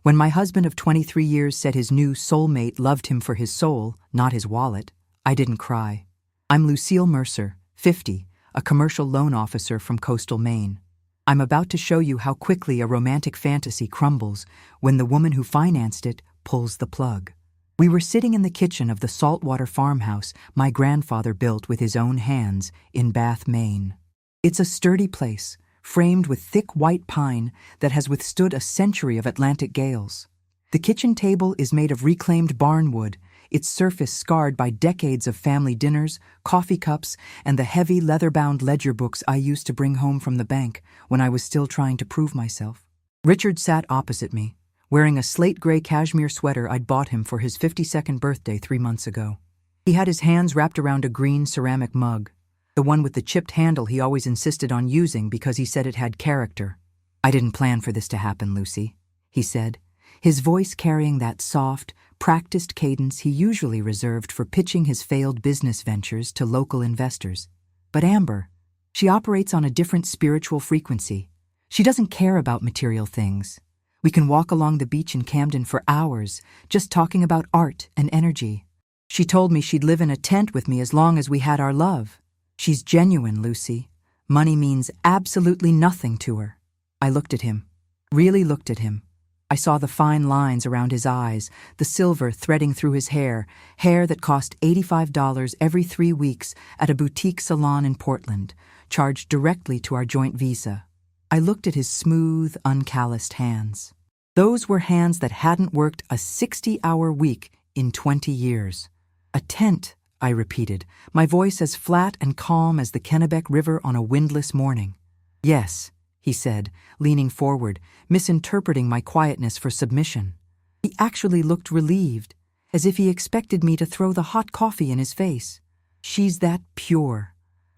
When my husband of 23 years said his new soulmate loved him for his soul, not his wallet, I didn't cry. I'm Lucille Mercer, 50, a commercial loan officer from coastal Maine. I'm about to show you how quickly a romantic fantasy crumbles when the woman who financed it pulls the plug. We were sitting in the kitchen of the saltwater farmhouse my grandfather built with his own hands in Bath, Maine. It's a sturdy place, framed with thick white pine that has withstood a century of Atlantic gales. The kitchen table is made of reclaimed barnwood, its surface scarred by decades of family dinners, coffee cups, and the heavy leather-bound ledger books I used to bring home from the bank when I was still trying to prove myself. Richard sat opposite me, wearing a slate-gray cashmere sweater I'd bought him for his 52nd birthday 3 months ago. He had his hands wrapped around a green ceramic mug, the one with the chipped handle he always insisted on using because he said it had character. "I didn't plan for this to happen, Lucy," he said, his voice carrying that soft, practiced cadence he usually reserved for pitching his failed business ventures to local investors. "But Amber, she operates on a different spiritual frequency. She doesn't care about material things. We can walk along the beach in Camden for hours, just talking about art and energy. She told me she'd live in a tent with me as long as we had our love. She's genuine, Lucy. Money means absolutely nothing to her." I looked at him, really looked at him. I saw the fine lines around his eyes, the silver threading through his hair that cost $85 every 3 weeks at a boutique salon in Portland, charged directly to our joint visa. I looked at his smooth, uncalloused hands. Those were hands that hadn't worked a 60-hour week in 20 years. "A tent," I repeated, my voice as flat and calm as the Kennebec River on a windless morning. "Yes," he said, leaning forward, misinterpreting my quietness for submission. He actually looked relieved, as if he expected me to throw the hot coffee in his face. "She's that pure.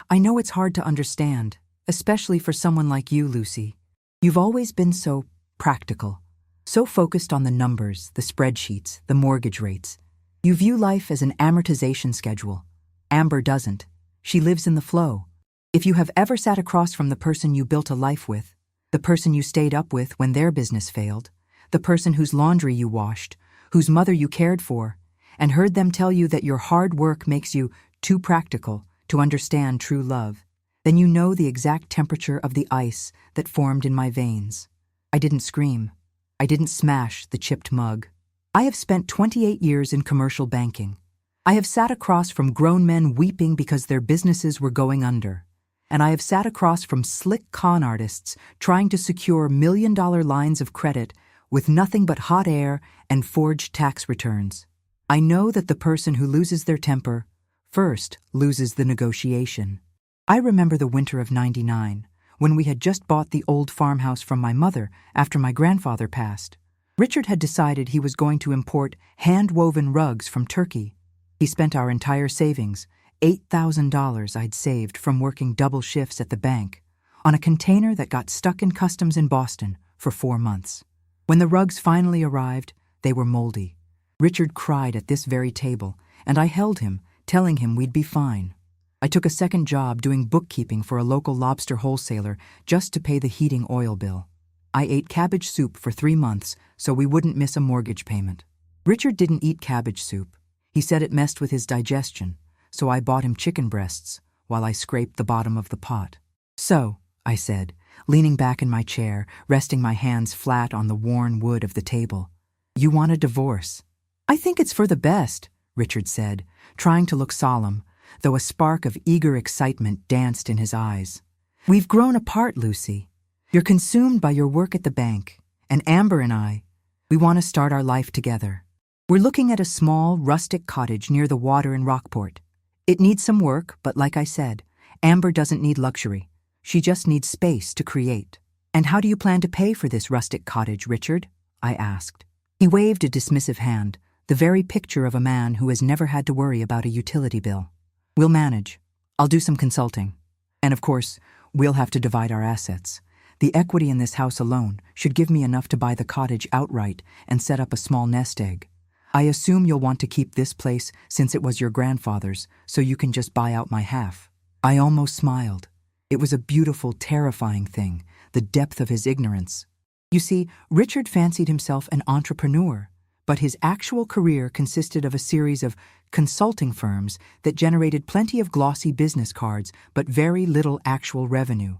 I know it's hard to understand, especially for someone like you, Lucy. You've always been so practical, so focused on the numbers, the spreadsheets, the mortgage rates. You view life as an amortization schedule. Amber doesn't. She lives in the flow. If you have ever sat across from the person you built a life with, the person you stayed up with when their business failed, the person whose laundry you washed, whose mother you cared for, and heard them tell you that your hard work makes you too practical to understand true love, then you know the exact temperature of the ice that formed in my veins. I didn't scream. I didn't smash the chipped mug. I have spent 28 years in commercial banking. I have sat across from grown men weeping because their businesses were going under. And I have sat across from slick con artists trying to secure million-dollar lines of credit with nothing but hot air and forged tax returns. I know that the person who loses their temper first loses the negotiation. I remember the winter of '99, when we had just bought the old farmhouse from my mother after my grandfather passed. Richard had decided he was going to import hand-woven rugs from Turkey. He spent our entire savings, $8,000 I'd saved from working double shifts at the bank, on a container that got stuck in customs in Boston for 4 months. When the rugs finally arrived, they were moldy. Richard cried at this very table, and I held him, telling him we'd be fine. I took a second job doing bookkeeping for a local lobster wholesaler just to pay the heating oil bill. I ate cabbage soup for 3 months so we wouldn't miss a mortgage payment. Richard didn't eat cabbage soup. He said it messed with his digestion, so I bought him chicken breasts while I scraped the bottom of the pot. "So," I said, leaning back in my chair, resting my hands flat on the worn wood of the table, "you want a divorce." "I think it's for the best," Richard said, trying to look solemn, though a spark of eager excitement danced in his eyes. "We've grown apart, Lucy. You're consumed by your work at the bank, and Amber and we want to start our life together. We're looking at a small, rustic cottage near the water in Rockport. It needs some work, but like I said, Amber doesn't need luxury. She just needs space to create." "And how do you plan to pay for this rustic cottage, Richard?" I asked. He waved a dismissive hand, the very picture of a man who has never had to worry about a utility bill. "We'll manage. I'll do some consulting. And of course, we'll have to divide our assets. The equity in this house alone should give me enough to buy the cottage outright and set up a small nest egg. I assume you'll want to keep this place since it was your grandfather's, so you can just buy out my half." I almost smiled. It was a beautiful, terrifying thing, the depth of his ignorance. You see, Richard fancied himself an entrepreneur, but his actual career consisted of a series of consulting firms that generated plenty of glossy business cards but very little actual revenue.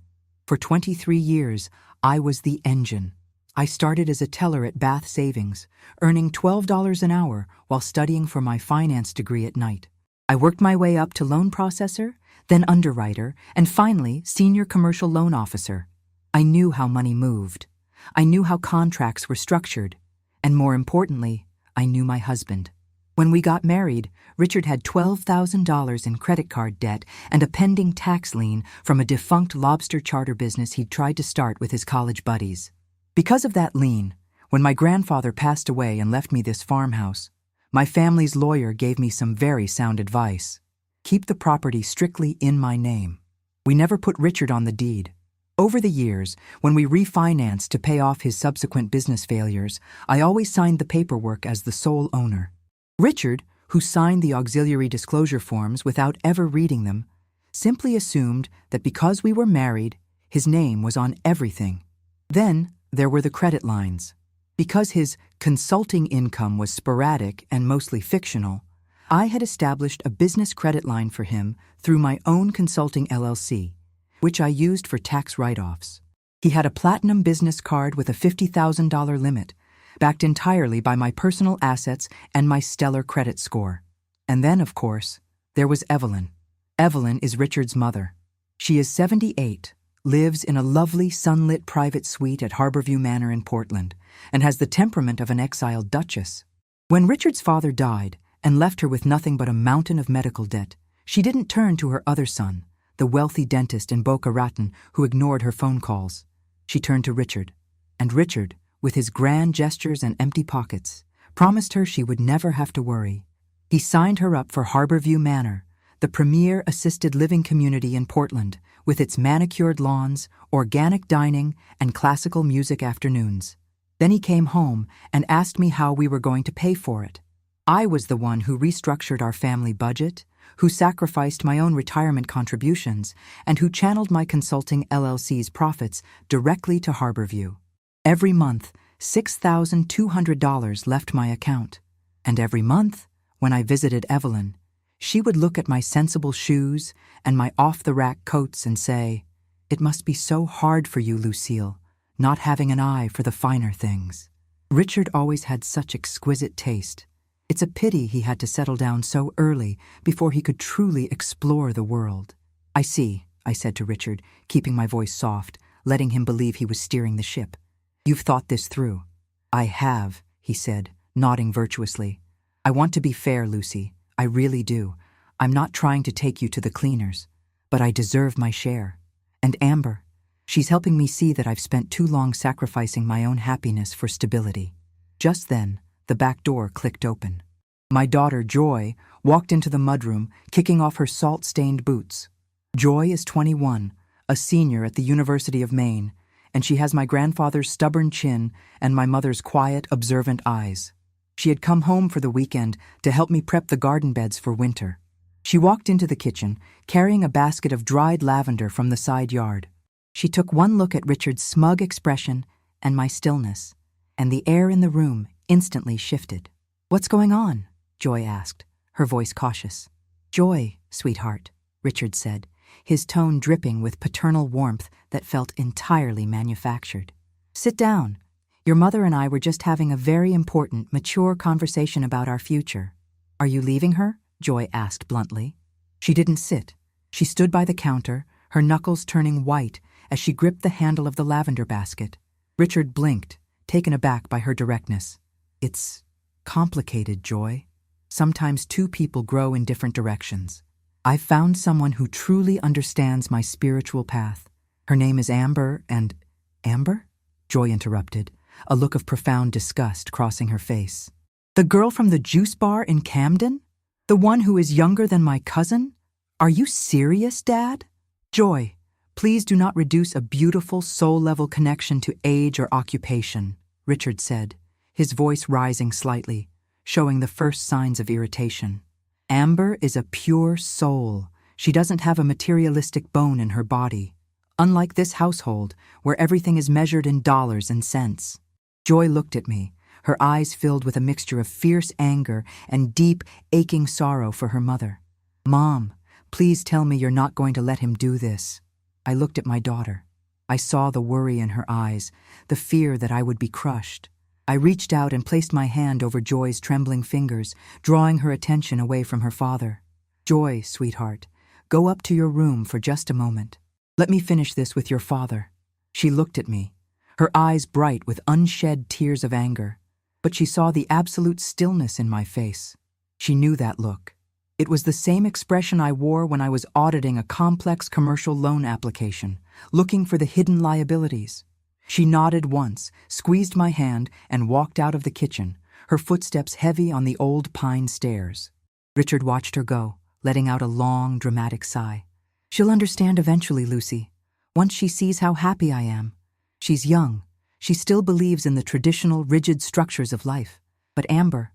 For 23 years, I was the engine. I started as a teller at Bath Savings, earning $12 an hour while studying for my finance degree at night. I worked my way up to loan processor, then underwriter, and finally senior commercial loan officer. I knew how money moved. I knew how contracts were structured. And more importantly, I knew my husband. When we got married, Richard had $12,000 in credit card debt and a pending tax lien from a defunct lobster charter business he'd tried to start with his college buddies. Because of that lien, when my grandfather passed away and left me this farmhouse, my family's lawyer gave me some very sound advice. Keep the property strictly in my name. We never put Richard on the deed. Over the years, when we refinanced to pay off his subsequent business failures, I always signed the paperwork as the sole owner. Richard, who signed the auxiliary disclosure forms without ever reading them, simply assumed that because we were married, his name was on everything. Then there were the credit lines. Because his consulting income was sporadic and mostly fictional, I had established a business credit line for him through my own consulting LLC, which I used for tax write-offs. He had a platinum business card with a $50,000 limit, backed entirely by my personal assets and my stellar credit score. And then, of course, there was Evelyn. Evelyn is Richard's mother. She is 78, lives in a lovely sunlit private suite at Harborview Manor in Portland, and has the temperament of an exiled duchess. When Richard's father died and left her with nothing but a mountain of medical debt, she didn't turn to her other son, the wealthy dentist in Boca Raton who ignored her phone calls. She turned to Richard, and Richard, with his grand gestures and empty pockets, promised her she would never have to worry. He signed her up for Harborview Manor, the premier assisted living community in Portland, with its manicured lawns, organic dining, and classical music afternoons. Then he came home and asked me how we were going to pay for it. I was the one who restructured our family budget, who sacrificed my own retirement contributions, and who channeled my consulting LLC's profits directly to Harborview. Every month, $6,200 left my account. And every month, when I visited Evelyn, she would look at my sensible shoes and my off-the-rack coats and say, "It must be so hard for you, Lucille, not having an eye for the finer things." Richard always had such exquisite taste. It's a pity he had to settle down so early before he could truly explore the world. "I see," I said to Richard, keeping my voice soft, letting him believe he was steering the ship. "You've thought this through." "I have," he said, nodding virtuously. "I want to be fair, Lucy. I really do. I'm not trying to take you to the cleaners, but I deserve my share. And Amber, she's helping me see that I've spent too long sacrificing my own happiness for stability." Just then, the back door clicked open. My daughter, Joy, walked into the mudroom, kicking off her salt-stained boots. Joy is 21, a senior at the University of Maine, and she has my grandfather's stubborn chin and my mother's quiet, observant eyes. She had come home for the weekend to help me prep the garden beds for winter. She walked into the kitchen, carrying a basket of dried lavender from the side yard. She took one look at Richard's smug expression and my stillness, and the air in the room instantly shifted. "What's going on?" Joy asked, her voice cautious. "Joy, sweetheart," Richard said, his tone dripping with paternal warmth that felt entirely manufactured. "Sit down. Your mother and I were just having a very important, mature conversation about our future." "Are you leaving her?" Joy asked bluntly. She didn't sit. She stood by the counter, her knuckles turning white as she gripped the handle of the lavender basket. Richard blinked, taken aback by her directness. "It's complicated, Joy. Sometimes two people grow in different directions. I've found someone who truly understands my spiritual path. Her name is Amber and—" "Amber?" Joy interrupted, a look of profound disgust crossing her face. "The girl from the juice bar in Camden? The one who is younger than my cousin? Are you serious, Dad?" "Joy, please do not reduce a beautiful soul-level connection to age or occupation," Richard said, his voice rising slightly, showing the first signs of irritation. "Amber is a pure soul. She doesn't have a materialistic bone in her body." Unlike this household, where everything is measured in dollars and cents. Joy looked at me, her eyes filled with a mixture of fierce anger and deep, aching sorrow for her mother. "Mom, please tell me you're not going to let him do this." I looked at my daughter. I saw the worry in her eyes, the fear that I would be crushed. I reached out and placed my hand over Joy's trembling fingers, drawing her attention away from her father. "Joy, sweetheart, go up to your room for just a moment. Let me finish this with your father." She looked at me, her eyes bright with unshed tears of anger, but she saw the absolute stillness in my face. She knew that look. It was the same expression I wore when I was auditing a complex commercial loan application, looking for the hidden liabilities. She nodded once, squeezed my hand, and walked out of the kitchen, her footsteps heavy on the old pine stairs. Richard watched her go, letting out a long, dramatic sigh. "She'll understand eventually, Lucy. Once she sees how happy I am. She's young. She still believes in the traditional, rigid structures of life. But Amber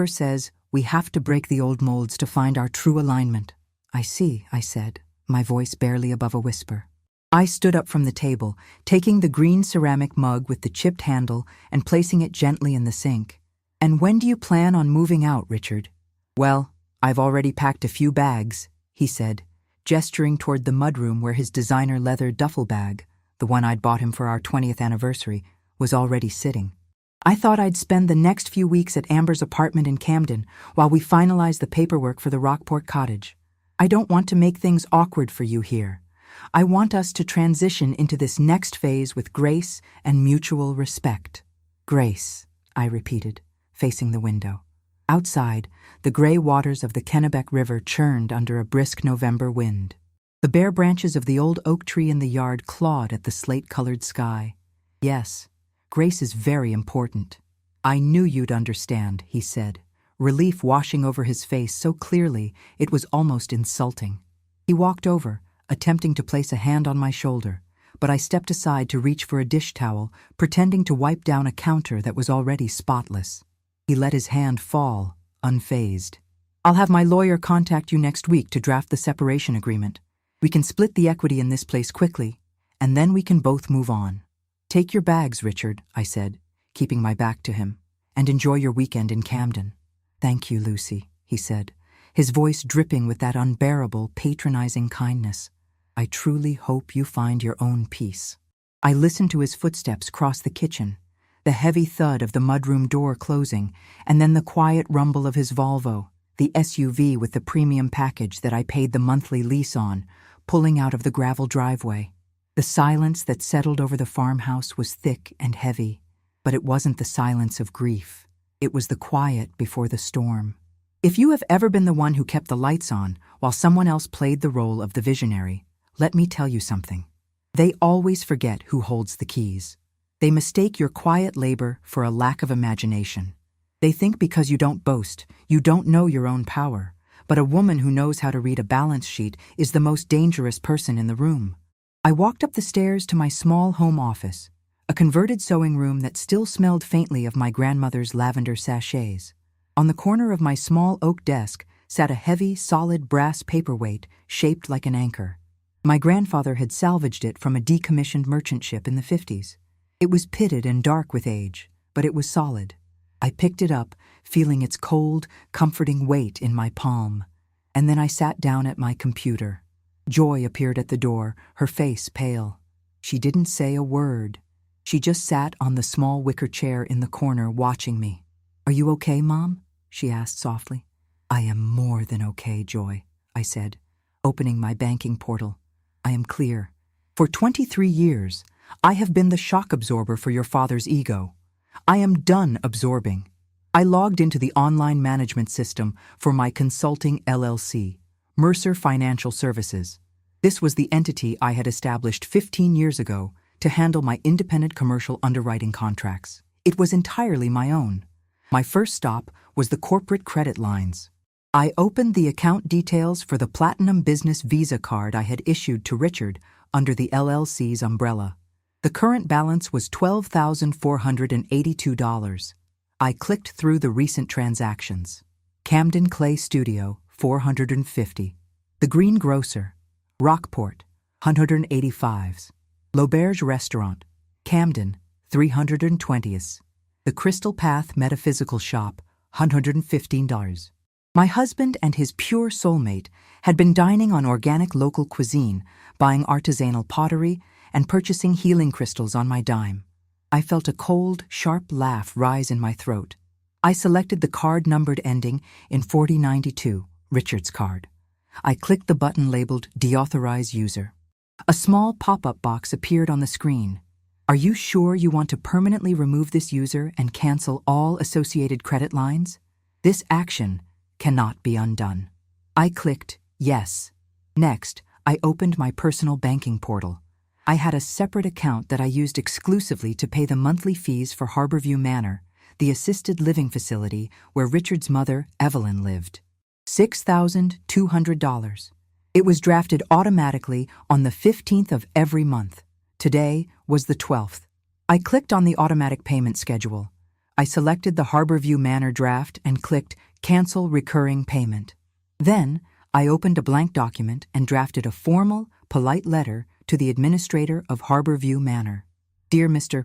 says we have to break the old molds to find our true alignment." "I see," I said, my voice barely above a whisper. I stood up from the table, taking the green ceramic mug with the chipped handle and placing it gently in the sink. "And when do you plan on moving out, Richard?" "Well, I've already packed a few bags," he said, gesturing toward the mudroom where his designer leather duffel bag, the one I'd bought him for our 20th anniversary, was already sitting. "I thought I'd spend the next few weeks at Amber's apartment in Camden while we finalize the paperwork for the Rockport cottage. I don't want to make things awkward for you here. I want us to transition into this next phase with grace and mutual respect." "Grace," I repeated, facing the window. Outside, the gray waters of the Kennebec River churned under a brisk November wind. The bare branches of the old oak tree in the yard clawed at the slate-colored sky. "Yes, grace is very important." "I knew you'd understand," he said, relief washing over his face so clearly it was almost insulting. He walked over, attempting to place a hand on my shoulder, but I stepped aside to reach for a dish towel, pretending to wipe down a counter that was already spotless. He let his hand fall, unfazed. "I'll have my lawyer contact you next week to draft the separation agreement. We can split the equity in this place quickly, and then we can both move on. Take your bags, Richard," I said, keeping my back to him, "and enjoy your weekend in Camden." "Thank you, Lucy," he said, his voice dripping with that unbearable, patronizing kindness. "I truly hope you find your own peace." I listened to his footsteps cross the kitchen, the heavy thud of the mudroom door closing, and then the quiet rumble of his Volvo, the SUV with the premium package that I paid the monthly lease on, pulling out of the gravel driveway. The silence that settled over the farmhouse was thick and heavy, but it wasn't the silence of grief. It was the quiet before the storm. If you have ever been the one who kept the lights on while someone else played the role of the visionary, let me tell you something. They always forget who holds the keys. They mistake your quiet labor for a lack of imagination. They think because you don't boast, you don't know your own power, but a woman who knows how to read a balance sheet is the most dangerous person in the room. I walked up the stairs to my small home office, a converted sewing room that still smelled faintly of my grandmother's lavender sachets. On the corner of my small oak desk sat a heavy, solid brass paperweight shaped like an anchor. My grandfather had salvaged it from a decommissioned merchant ship in the 50s. It was pitted and dark with age, but it was solid. I picked it up, feeling its cold, comforting weight in my palm. And then I sat down at my computer. Joy appeared at the door, her face pale. She didn't say a word. She just sat on the small wicker chair in the corner watching me. "Are you okay, Mom?" she asked softly. "I am more than okay, Joy," I said, opening my banking portal. "I am clear. For 23 years, I have been the shock absorber for your father's ego. I am done absorbing." I logged into the online management system for my consulting LLC, Mercer Financial Services. This was the entity I had established 15 years ago to handle my independent commercial underwriting contracts. It was entirely my own. My first stop was the corporate credit lines. I opened the account details for the Platinum Business Visa card I had issued to Richard under the LLC's umbrella. The current balance was $12,482. I clicked through the recent transactions. Camden Clay Studio, $450. The Green Grocer, Rockport, 185s. L'Auberge Restaurant, Camden, 320s. The Crystal Path Metaphysical Shop, $115. My husband and his pure soulmate had been dining on organic local cuisine, buying artisanal pottery, and purchasing healing crystals on my dime. I felt a cold, sharp laugh rise in my throat. I selected the card numbered ending in 4092, Richard's card. I clicked the button labeled Deauthorize User. A small pop-up box appeared on the screen. Are you sure you want to permanently remove this user and cancel all associated credit lines? This action cannot be undone. I clicked Yes. Next, I opened my personal banking portal. I had a separate account that I used exclusively to pay the monthly fees for Harborview Manor, the assisted living facility where Richard's mother, Evelyn, lived. $6,200. It was drafted automatically on the 15th of every month. Today was the 12th. I clicked on the automatic payment schedule. I selected the Harborview Manor draft and clicked Cancel Recurring Payment. Then, I opened a blank document and drafted a formal, polite letter to the administrator of Harborview Manor. Dear Mr.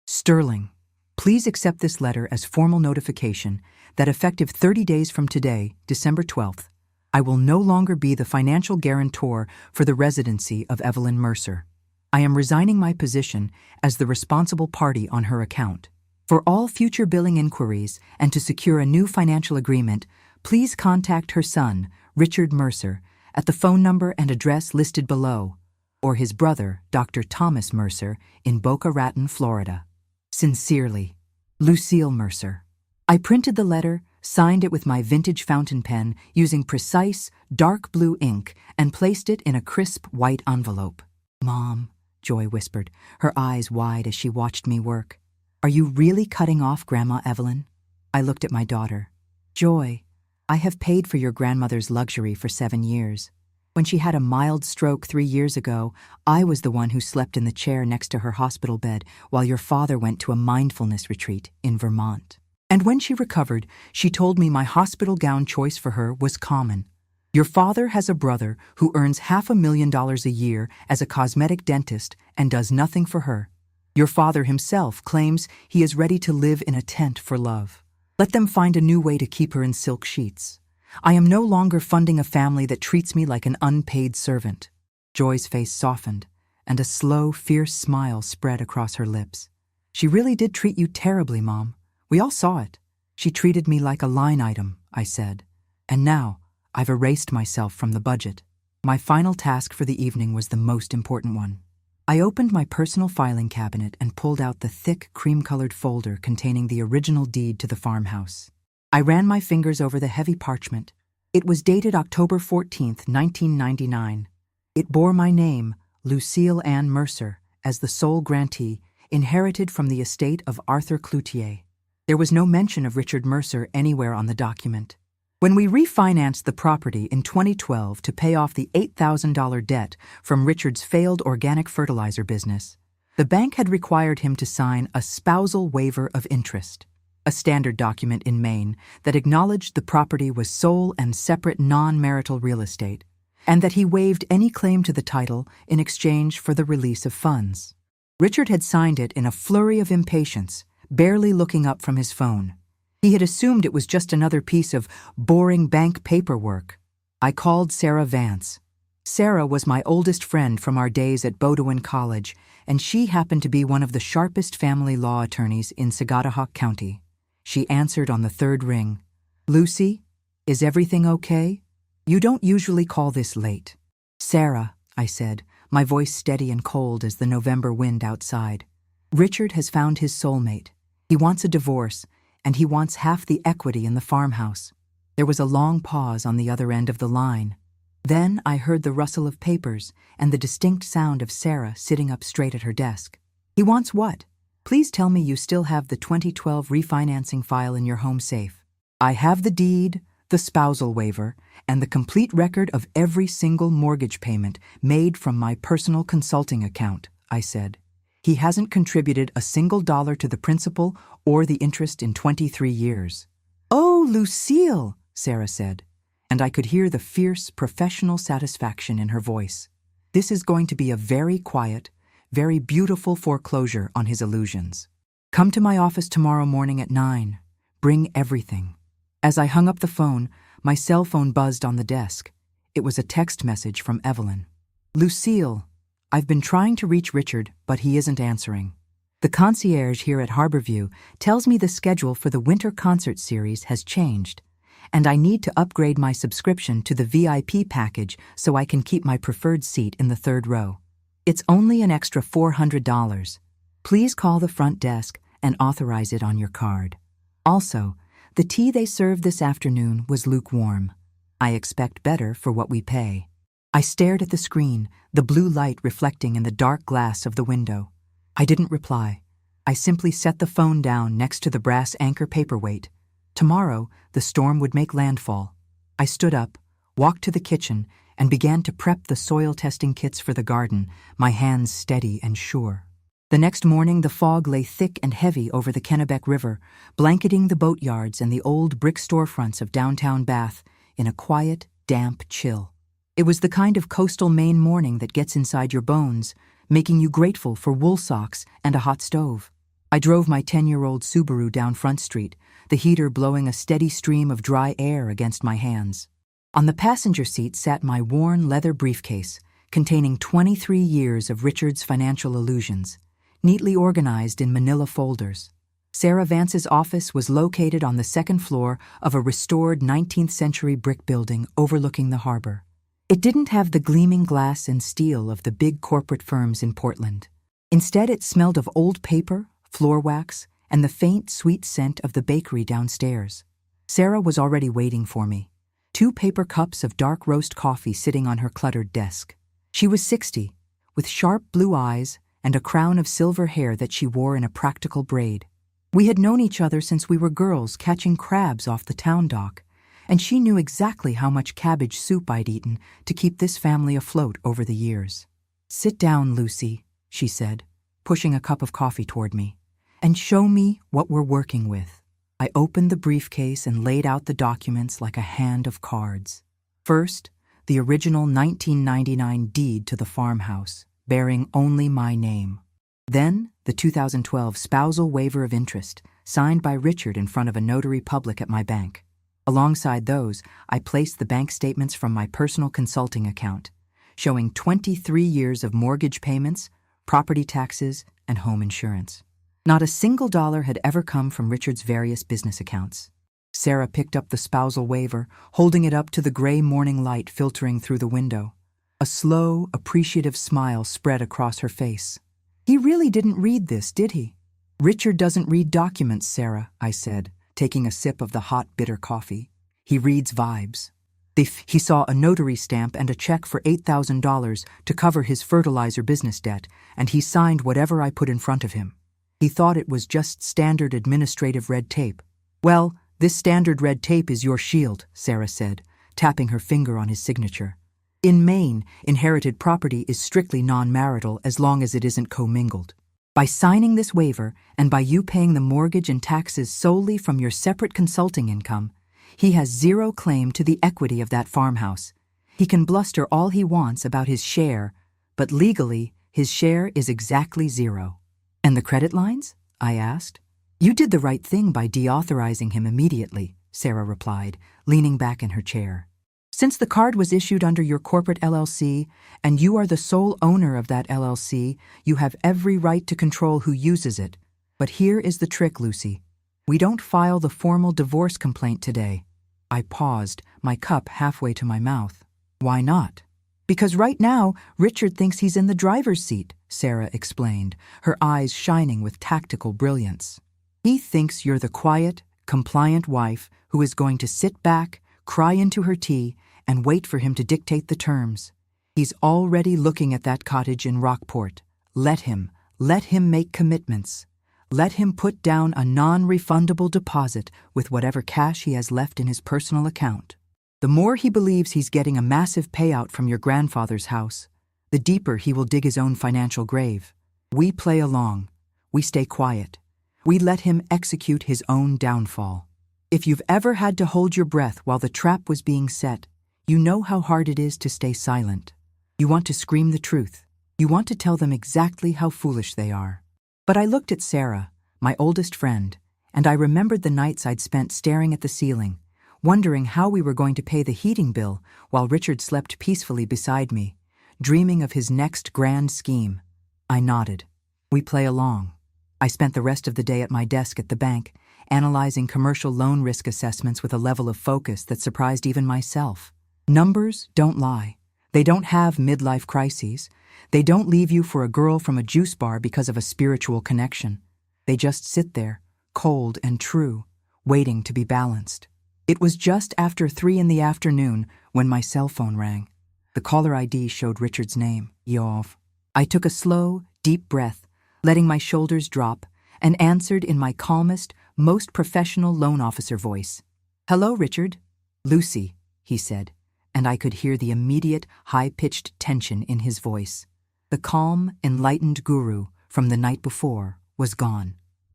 Sterling, please accept this letter as formal notification that effective 30 days from today, December 12th, I will no longer be the financial guarantor for the residency of Evelyn Mercer. I am resigning my position as the responsible party on her account. For all future billing inquiries and to secure a new financial agreement, please contact her son, Richard Mercer, at the phone number and address listed below, or his brother, Dr. Thomas Mercer, in Boca Raton, Florida. Sincerely, Lucille Mercer. I printed the letter, signed it with my vintage fountain pen using precise, dark blue ink, and placed it in a crisp white envelope. Mom, Joy whispered, her eyes wide as she watched me work. Are you really cutting off Grandma Evelyn? I looked at my daughter. Joy, I have paid for your grandmother's luxury for 7 years. When she had a mild stroke 3 years ago, I was the one who slept in the chair next to her hospital bed while your father went to a mindfulness retreat in Vermont. And when she recovered, she told me my hospital gown choice for her was common. Your father has a brother who earns $500,000 a year as a cosmetic dentist and does nothing for her. Your father himself claims he is ready to live in a tent for love. Let them find a new way to keep her in silk sheets. I am no longer funding a family that treats me like an unpaid servant. Joy's face softened, and a slow, fierce smile spread across her lips. She really did treat you terribly, Mom. We all saw it. She treated me like a line item, I said. And now, I've erased myself from the budget. My final task for the evening was the most important one. I opened my personal filing cabinet and pulled out the thick, cream-colored folder containing the original deed to the farmhouse. I ran my fingers over the heavy parchment. It was dated October 14th, 1999. It bore my name, Lucille Ann Mercer, as the sole grantee, inherited from the estate of Arthur Cloutier. There was no mention of Richard Mercer anywhere on the document. When we refinanced the property in 2012 to pay off the $8,000 debt from Richard's failed organic fertilizer business, the bank had required him to sign a spousal waiver of interest, a standard document in Maine that acknowledged the property was sole and separate non-marital real estate, and that he waived any claim to the title in exchange for the release of funds. Richard had signed it in a flurry of impatience, barely looking up from his phone. He had assumed it was just another piece of boring bank paperwork. I called Sarah Vance. Sarah was my oldest friend from our days at Bowdoin College, and she happened to be one of the sharpest family law attorneys in Sagadahoc County. She answered on the third ring. Lucy, is everything okay? You don't usually call this late. Sarah, I said, my voice steady and cold as the November wind outside. Richard has found his soulmate. He wants a divorce, and he wants half the equity in the farmhouse. There was a long pause on the other end of the line. Then I heard the rustle of papers and the distinct sound of Sarah sitting up straight at her desk. He wants what? Please tell me you still have the 2012 refinancing file in your home safe. I have the deed, the spousal waiver, and the complete record of every single mortgage payment made from my personal consulting account, I said. He hasn't contributed a single dollar to the principal or the interest in 23 years. Oh, Lucille, Sarah said, and I could hear the fierce, professional satisfaction in her voice. This is going to be a very quiet, very beautiful foreclosure on his illusions. Come to my office tomorrow morning at 9. Bring everything. As I hung up the phone, my cell phone buzzed on the desk. It was a text message from Evelyn. Lucille, I've been trying to reach Richard, but he isn't answering. The concierge here at Harborview tells me the schedule for the winter concert series has changed, and I need to upgrade my subscription to the VIP package so I can keep my preferred seat in the third row. It's only an extra $400. Please call the front desk and authorize it on your card. Also, the tea they served this afternoon was lukewarm. I expect better for what we pay. I stared at the screen, the blue light reflecting in the dark glass of the window. I didn't reply. I simply set the phone down next to the brass anchor paperweight. Tomorrow, the storm would make landfall. I stood up, walked to the kitchen, and began to prep the soil testing kits for the garden, my hands steady and sure. The next morning, the fog lay thick and heavy over the Kennebec River, blanketing the boatyards and the old brick storefronts of downtown Bath in a quiet, damp chill. It was the kind of coastal Maine morning that gets inside your bones, making you grateful for wool socks and a hot stove. I drove my 10-year-old Subaru down Front Street, the heater blowing a steady stream of dry air against my hands. On the passenger seat sat my worn leather briefcase, containing 23 years of Richard's financial illusions, neatly organized in manila folders. Sarah Vance's office was located on the second floor of a restored 19th-century brick building overlooking the harbor. It didn't have the gleaming glass and steel of the big corporate firms in Portland. Instead, it smelled of old paper, floor wax, and the faint, sweet scent of the bakery downstairs. Sarah was already waiting for me, 2 paper cups of dark roast coffee sitting on her cluttered desk. She was 60, with sharp blue eyes and a crown of silver hair that she wore in a practical braid. We had known each other since we were girls catching crabs off the town dock, and she knew exactly how much cabbage soup I'd eaten to keep this family afloat over the years. "Sit down, Lucy," she said, pushing a cup of coffee toward me, "and show me what we're working with." I opened the briefcase and laid out the documents like a hand of cards. First, the original 1999 deed to the farmhouse, bearing only my name. Then, the 2012 spousal waiver of interest, signed by Richard in front of a notary public at my bank. Alongside those, I placed the bank statements from my personal consulting account, showing 23 years of mortgage payments, property taxes, and home insurance. Not a single dollar had ever come from Richard's various business accounts. Sarah picked up the spousal waiver, holding it up to the gray morning light filtering through the window. A slow, appreciative smile spread across her face. "He really didn't read this, did he?" "Richard doesn't read documents, Sarah," I said, taking a sip of the hot, bitter coffee. "He reads vibes." He saw a notary stamp and a check for $8,000 to cover his fertilizer business debt, and he signed whatever I put in front of him. He thought it was just standard administrative red tape. "Well, this standard red tape is your shield," Sarah said, tapping her finger on his signature. "In Maine, inherited property is strictly non-marital as long as it isn't commingled. By signing this waiver, and by you paying the mortgage and taxes solely from your separate consulting income, he has zero claim to the equity of that farmhouse. He can bluster all he wants about his share, but legally, his share is exactly zero." "And the credit lines?" I asked. "You did the right thing by deauthorizing him immediately," Sarah replied, leaning back in her chair. "Since the card was issued under your corporate LLC, and you are the sole owner of that LLC, you have every right to control who uses it. But here is the trick, Lucy. We don't file the formal divorce complaint today." I paused, my cup halfway to my mouth. "Why not?" "Because right now, Richard thinks he's in the driver's seat," Sarah explained, her eyes shining with tactical brilliance. "He thinks you're the quiet, compliant wife who is going to sit back, cry into her tea, and wait for him to dictate the terms. He's already looking at that cottage in Rockport. Let him make commitments. Let him put down a non-refundable deposit with whatever cash he has left in his personal account. The more he believes he's getting a massive payout from your grandfather's house, the deeper he will dig his own financial grave. We play along. We stay quiet. We let him execute his own downfall. If you've ever had to hold your breath while the trap was being set, you know how hard it is to stay silent. You want to scream the truth. You want to tell them exactly how foolish they are. But I looked at Sarah, my oldest friend, and I remembered the nights I'd spent staring at the ceiling, wondering how we were going to pay the heating bill while Richard slept peacefully beside me, dreaming of his next grand scheme. I nodded. We play along. I spent the rest of the day at my desk at the bank, analyzing commercial loan risk assessments with a level of focus that surprised even myself. Numbers don't lie. They don't have midlife crises. They don't leave you for a girl from a juice bar because of a spiritual connection. They just sit there, cold and true, waiting to be balanced. It was just after 3 p.m. when my cell phone rang. The caller ID showed Richard's name, Yov. I took a slow, deep breath, letting my shoulders drop, and answered in my calmest, most professional loan officer voice. "Hello, Richard." "Lucy," he said, and I could hear the immediate, high-pitched tension in his voice. The calm, enlightened guru from the night before was gone.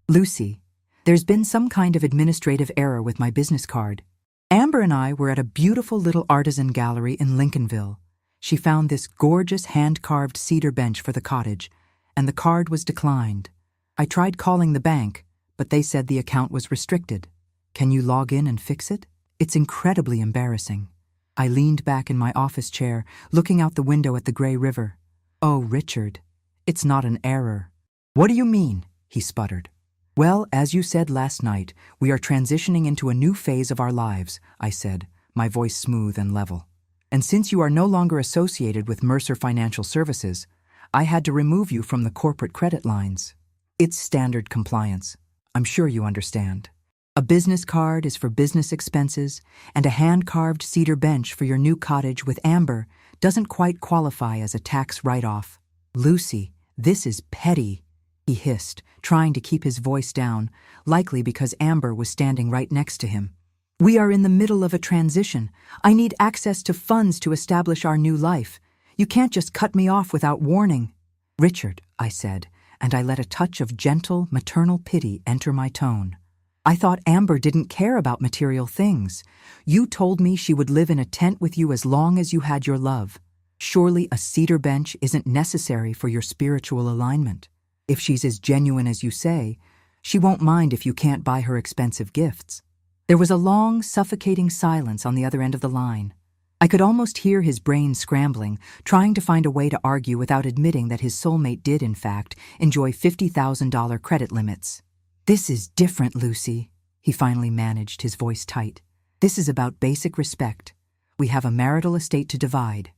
"Lucy, there's been some kind of administrative error with my business card. Amber and I were at a beautiful little artisan gallery in Lincolnville. She found this gorgeous hand-carved cedar bench for the cottage, and the card was declined. I tried calling the bank, but they said the account was restricted. Can you log in and fix it? It's incredibly embarrassing." I leaned back in my office chair, looking out the window at the gray river. "Oh, Richard, it's not an error." "What do you mean?" he sputtered. "Well, as you said last night, we are transitioning into a new phase of our lives," I said, my voice smooth and level. "And since you are no longer associated with Mercer Financial Services, I had to remove you from the corporate credit lines. It's standard compliance. I'm sure you understand. A business card is for business expenses, and a hand-carved cedar bench for your new cottage with Amber doesn't quite qualify as a tax write-off." "Lucy, this is petty," he hissed, trying to keep his voice down, likely because Amber was standing right next to him. "We are in the middle of a transition. I need access to funds to establish our new life. You can't just cut me off without warning." "Richard," I said, and I let a touch of gentle, maternal pity enter my tone. "I thought Amber didn't care about material things. You told me she would live in a tent with you as long as you had your love. Surely a cedar bench isn't necessary for your spiritual alignment. If she's as genuine as you say, she won't mind if you can't buy her expensive gifts." There was a long, suffocating silence on the other end of the line. I could almost hear his brain scrambling, trying to find a way to argue without admitting that his soulmate did, in fact, enjoy $50,000 credit limits. "This is different, Lucy," he finally managed, his voice tight. "This is about basic respect. We have a marital estate to divide.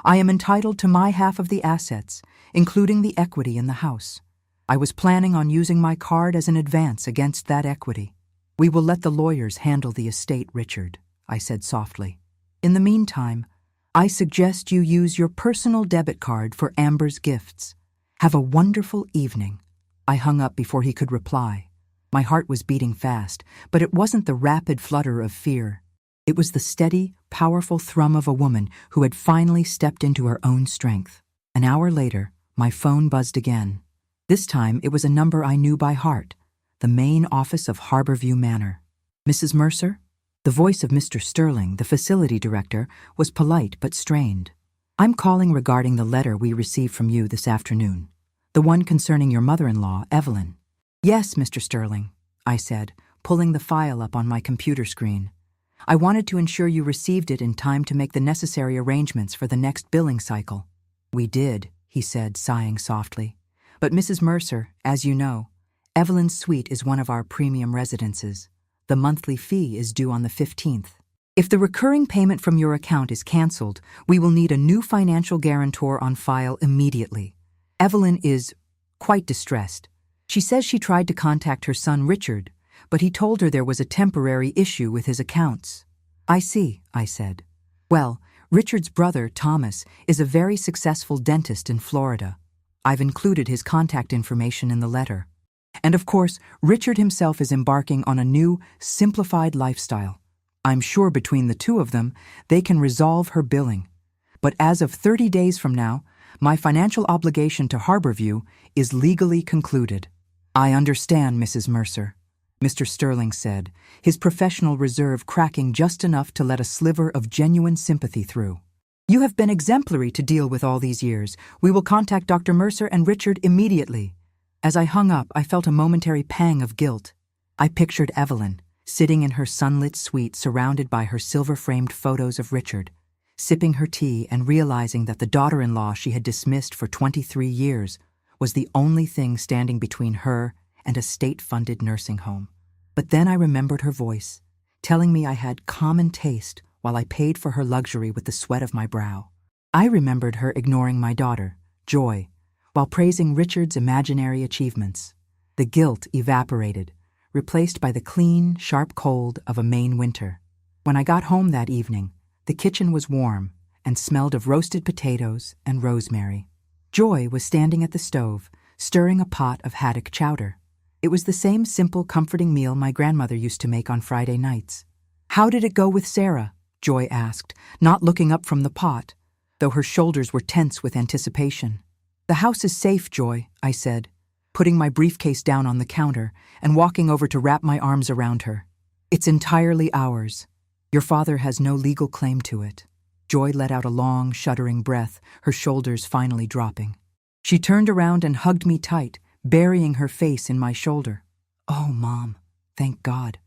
I am entitled to my half of the assets, including the equity in the house. I was planning on using my card as an advance against that equity. We will let the lawyers handle the estate, Richard," I said softly. "In the meantime, I suggest you use your personal debit card for Amber's gifts. Have a wonderful evening." I hung up before he could reply. My heart was beating fast, but it wasn't the rapid flutter of fear. It was the steady, powerful thrum of a woman who had finally stepped into her own strength. An hour later, my phone buzzed again. This time it was a number I knew by heart, the main office of Harborview Manor. "Mrs. Mercer?" The voice of Mr. Sterling, the facility director, was polite but strained. "I'm calling regarding the letter we received from you this afternoon, the one concerning your mother-in-law, Evelyn." "Yes, Mr. Sterling," I said, pulling the file up on my computer screen. "I wanted to ensure you received it in time to make the necessary arrangements for the next billing cycle." "We did," he said, sighing softly. "But Mrs. Mercer, as you know, Evelyn's suite is one of our premium residences. The monthly fee is due on the 15th. If the recurring payment from your account is canceled, we will need a new financial guarantor on file immediately. Evelyn is quite distressed. She says she tried to contact her son Richard, but he told her there was a temporary issue with his accounts." "I see," I said. "Well, Richard's brother, Thomas, is a very successful dentist in Florida. I've included his contact information in the letter. And of course, Richard himself is embarking on a new, simplified lifestyle. I'm sure between the two of them, they can resolve her billing. But as of 30 days from now, my financial obligation to Harborview is legally concluded." "I understand, Mrs. Mercer," Mr. Sterling said, his professional reserve cracking just enough to let a sliver of genuine sympathy through. You have been exemplary to deal with all these years. We will contact Dr. Mercer and Richard immediately. As I hung up, I felt a momentary pang of guilt. I pictured Evelyn, sitting in her sunlit suite surrounded by her silver-framed photos of Richard, sipping her tea and realizing that the daughter-in-law she had dismissed for 23 years was the only thing standing between her and a state-funded nursing home. But then I remembered her voice, telling me I had common taste while I paid for her luxury with the sweat of my brow. I remembered her ignoring my daughter, Joy, while praising Richard's imaginary achievements. The guilt evaporated, replaced by the clean, sharp cold of a Maine winter. When I got home that evening, the kitchen was warm and smelled of roasted potatoes and rosemary. Joy was standing at the stove, stirring a pot of haddock chowder. It was the same simple, comforting meal my grandmother used to make on Friday nights. "How did it go with Sarah?" Joy asked, not looking up from the pot, though her shoulders were tense with anticipation. "The house is safe, Joy," I said, putting my briefcase down on the counter and walking over to wrap my arms around her. "It's entirely ours. Your father has no legal claim to it." Joy let out a long, shuddering breath, her shoulders finally dropping. She turned around and hugged me tight, burying her face in my shoulder. "Oh, Mom, thank God.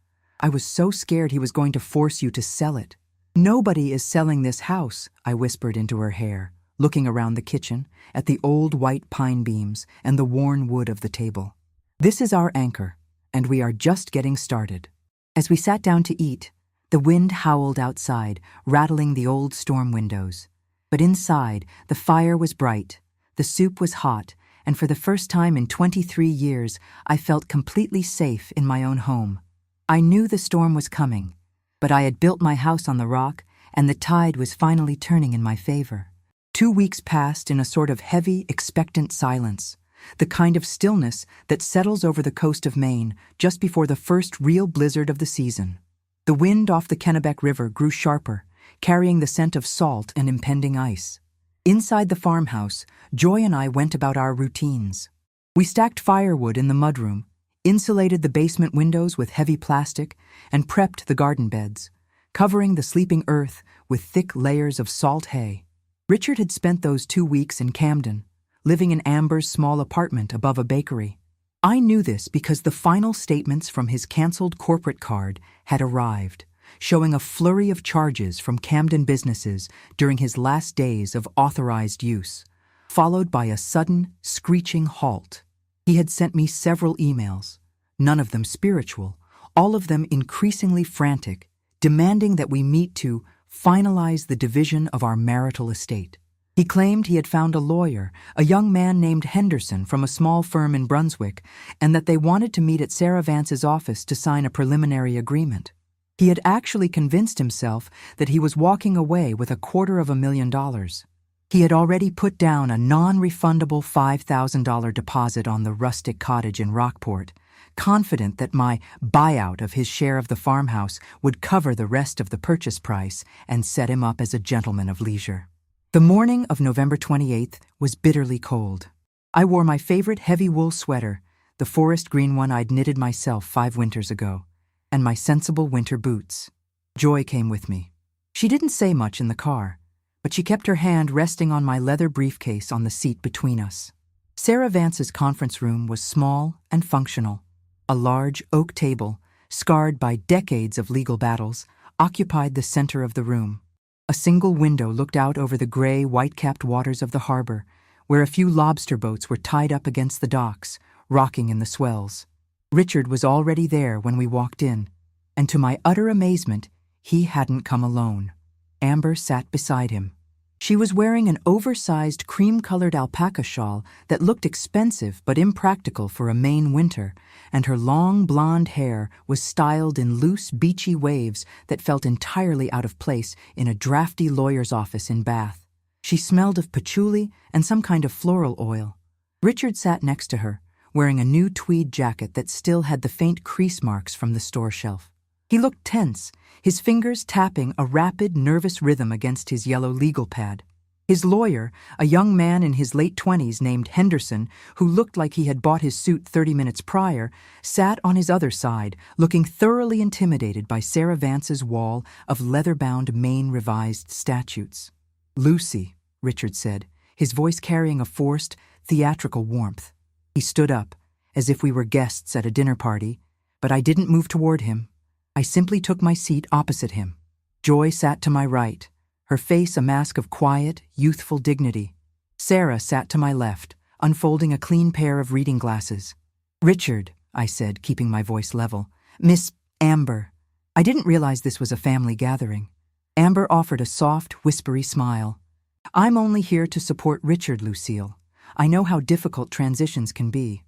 I was so scared he was going to force you to sell it." "Nobody is selling this house," I whispered into her hair, looking around the kitchen, at the old white pine beams and the worn wood of the table. "This is our anchor, and we are just getting started." As we sat down to eat, the wind howled outside, rattling the old storm windows. But inside, the fire was bright, the soup was hot, and for the first time in 23 years, I felt completely safe in my own home. I knew the storm was coming, but I had built my house on the rock, and the tide was finally turning in my favor. 2 weeks passed in a sort of heavy, expectant silence, the kind of stillness that settles over the coast of Maine just before the first real blizzard of the season. The wind off the Kennebec River grew sharper, carrying the scent of salt and impending ice. Inside the farmhouse, Joy and I went about our routines. We stacked firewood in the mudroom, insulated the basement windows with heavy plastic, and prepped the garden beds, covering the sleeping earth with thick layers of salt hay. Richard had spent those 2 weeks in Camden, living in Amber's small apartment above a bakery. I knew this because the final statements from his canceled corporate card had arrived, showing a flurry of charges from Camden businesses during his last days of authorized use, followed by a sudden, screeching halt. He had sent me several emails, none of them spiritual, all of them increasingly frantic, demanding that we meet to finalize the division of our marital estate. He claimed he had found a lawyer, a young man named Henderson from a small firm in Brunswick, and that they wanted to meet at Sarah Vance's office to sign a preliminary agreement. He had actually convinced himself that he was walking away with $250,000. He had already put down a non-refundable $5,000 deposit on the rustic cottage in Rockport, confident that my buyout of his share of the farmhouse would cover the rest of the purchase price and set him up as a gentleman of leisure. The morning of November 28th was bitterly cold. I wore my favorite heavy wool sweater, the forest green one I'd knitted myself 5 winters ago, and my sensible winter boots. Joy came with me. She didn't say much in the car, but she kept her hand resting on my leather briefcase on the seat between us. Sarah Vance's conference room was small and functional. A large oak table, scarred by decades of legal battles, occupied the center of the room. A single window looked out over the gray, white-capped waters of the harbor, where a few lobster boats were tied up against the docks, rocking in the swells. Richard was already there when we walked in, and to my utter amazement, he hadn't come alone. Amber sat beside him. She was wearing an oversized cream-colored alpaca shawl that looked expensive but impractical for a Maine winter, and her long blonde hair was styled in loose, beachy waves that felt entirely out of place in a drafty lawyer's office in Bath. She smelled of patchouli and some kind of floral oil. Richard sat next to her, wearing a new tweed jacket that still had the faint crease marks from the store shelf. He looked tense, his fingers tapping a rapid, nervous rhythm against his yellow legal pad. His lawyer, a young man in his late 20s named Henderson, who looked like he had bought his suit 30 minutes prior, sat on his other side, looking thoroughly intimidated by Sarah Vance's wall of leather-bound Maine revised statutes. Lucy, Richard said, his voice carrying a forced, theatrical warmth. He stood up, as if we were guests at a dinner party, but I didn't move toward him. I simply took my seat opposite him. Joy sat to my right, her face a mask of quiet, youthful dignity. Sarah sat to my left, unfolding a clean pair of reading glasses. "Richard," I said, keeping my voice level. "Miss Amber." I didn't realize this was a family gathering. Amber offered a soft, whispery smile. "I'm only here to support Richard, Lucille. I know how difficult transitions can be.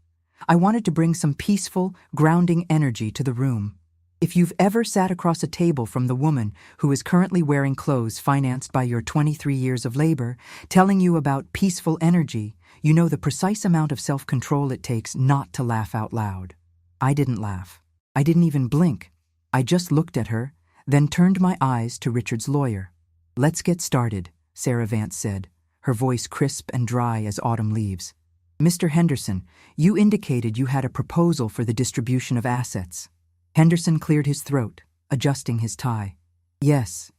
I wanted to bring some peaceful, grounding energy to the room. If you've ever sat across a table from the woman who is currently wearing clothes financed by your 23 years of labor, telling you about peaceful energy, you know the precise amount of self-control it takes not to laugh out loud." I didn't laugh. I didn't even blink. I just looked at her, then turned my eyes to Richard's lawyer. "Let's get started," Sarah Vance said, her voice crisp and dry as autumn leaves. "Mr. Henderson, you indicated you had a proposal for the distribution of assets." Henderson cleared his throat, adjusting his tie. Yes.